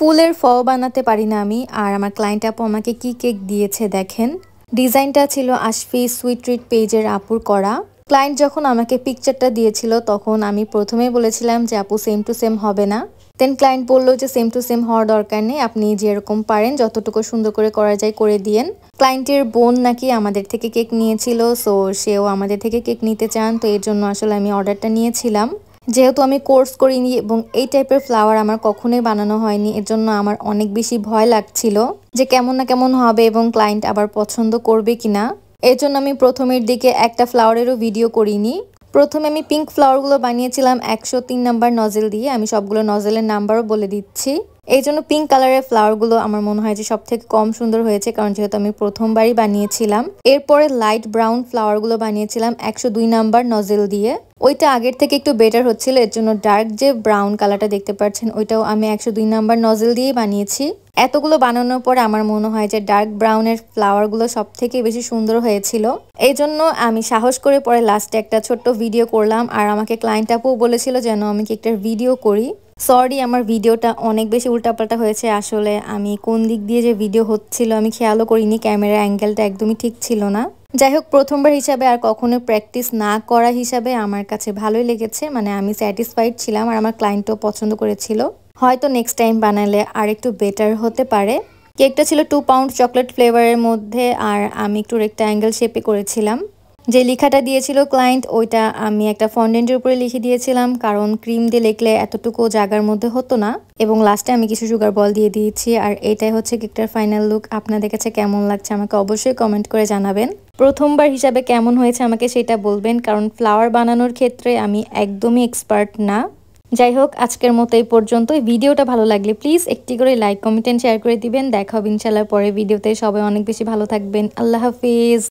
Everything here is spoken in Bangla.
ফুলের ফ বানাতে পারি না আমি। আর আমার ক্লায়েন্ট আপু আমাকে কি কেক দিয়েছে দেখেন। ডিজাইনটা ছিল আশফি সুইট ট্রিট পেজের আপুর করা। ক্লায়েন্ট যখন আমাকে পিকচারটা দিয়েছিল তখন আমি প্রথমেই বলেছিলাম যে আপু সেম টু সেম হবে না। দেন ক্লায়েন্ট বললো যে সেম টু সেম হওয়ার দরকার নেই, আপনি যেরকম পারেন যতটুকু সুন্দর করে করা যায় করে দিয়েন। ক্লায়েন্টের বোন নাকি আমাদের থেকে কেক নিয়েছিল, সো সেও আমাদের থেকে কেক নিতে চান, তো এর জন্য আসলে আমি অর্ডারটা নিয়েছিলাম। যেহেতু আমি কোর্স করিনি এবং এই টাইপের ফ্লাওয়ার আমার কখনোই বানানো হয়নি, এর জন্য আমার অনেক বেশি ভয় লাগছিল যে কেমন না কেমন হবে এবং ক্লায়েন্ট আবার পছন্দ করবে কিনা। এর জন্য আমি প্রথমের দিকে একটা ফ্লাওয়ারেরও ভিডিও করিনি। প্রথমে আমি পিঙ্ক ফ্লাওয়ারগুলো বানিয়েছিলাম 103 নাম্বার নজেল দিয়ে। আমি সবগুলো নজেলের নাম্বারও বলে দিচ্ছি। এই জন্য পিঙ্ক কালারের ফ্লাওয়ারগুলো আমার মনে হয় যে সব থেকে কম সুন্দর হয়েছে, কারণ যেহেতু আমি প্রথমবারই বানিয়েছিলাম। এরপরে লাইট ব্রাউন ফ্লাওয়ারগুলো বানিয়েছিলাম 102 নাম্বার নজেল দিয়ে। ওইটা আগের থেকে একটু বেটার হচ্ছিল, এর জন্য ডার্ক যে ব্রাউন কালারটা দেখতে পাচ্ছেন ওইটাও আমি 102 নাম্বার নজেল দিয়েই বানিয়েছি। এতগুলো বানানোর পরে আমার মনে হয় যে ডার্ক ব্রাউনের ফ্লাওয়ারগুলো সব থেকে বেশি সুন্দর হয়েছিল। এই জন্য আমি সাহস করে পরে লাস্টে একটা ছোট্ট ভিডিও করলাম। আর আমাকে ক্লায়েন্ট আপু বলেছিল যেন আমি কেকটার ভিডিও করি। সরি, আমার ভিডিওটা অনেক বেশি উল্টাপাল্টা হয়েছে। আসলে আমি কোন দিক দিয়ে যে ভিডিও হচ্ছিল আমি খেয়ালও করিনি, ক্যামেরা অ্যাঙ্গেলটা একদমই ঠিক ছিল না। যাই হোক, প্রথমবার হিসাবে আর কখনো প্র্যাকটিস না করা হিসাবে আমার কাছে ভালোই লেগেছে, মানে আমি স্যাটিসফাইড ছিলাম আর আমার ক্লায়েন্টও পছন্দ করেছিল। হয়তো নেক্সট টাইম বানালে আর একটু বেটার হতে পারে। কেকটা ছিল 2 পাউন্ড চকলেট ফ্লেভারের মধ্যে আর আমি একটু রেক্ট্যাঙ্গেল শেপে করেছিলাম। যে লেখাটা দিয়েছিল ক্লায়েন্ট ওইটা আমি একটা ফন্ডেন্টের উপরে লিখে দিয়েছিলাম, কারণ ক্রিম দিয়ে লিখলে এতটুকু জায়গার মধ্যে হতো না। এবং লাস্টে আমি কিছু সুগার বল দিয়ে দিয়েছি। আর এটাই হচ্ছে কেকটার ফাইনাল লুক। আপনাদের কাছে কেমন লাগছে আমাকে অবশ্যই কমেন্ট করে জানাবেন। প্রথমবার হিসাবে কেমন হয়েছে আমাকে সেটা বলবেন, কারণ ফ্লাওয়ার বানানোর ক্ষেত্রে আমি একদমই এক্সপার্ট না। যাই হোক, আজকের মতো এই পর্যন্তই। ভিডিওটা ভালো লাগলে প্লিজ একটি করে লাইক, কমেন্ট এন্ড শেয়ার করে দিবেন। দেখা হবে ইনশাআল্লাহ পরের ভিডিওতে। সবাই অনেক বেশি ভালো থাকবেন। আল্লাহ হাফিজ।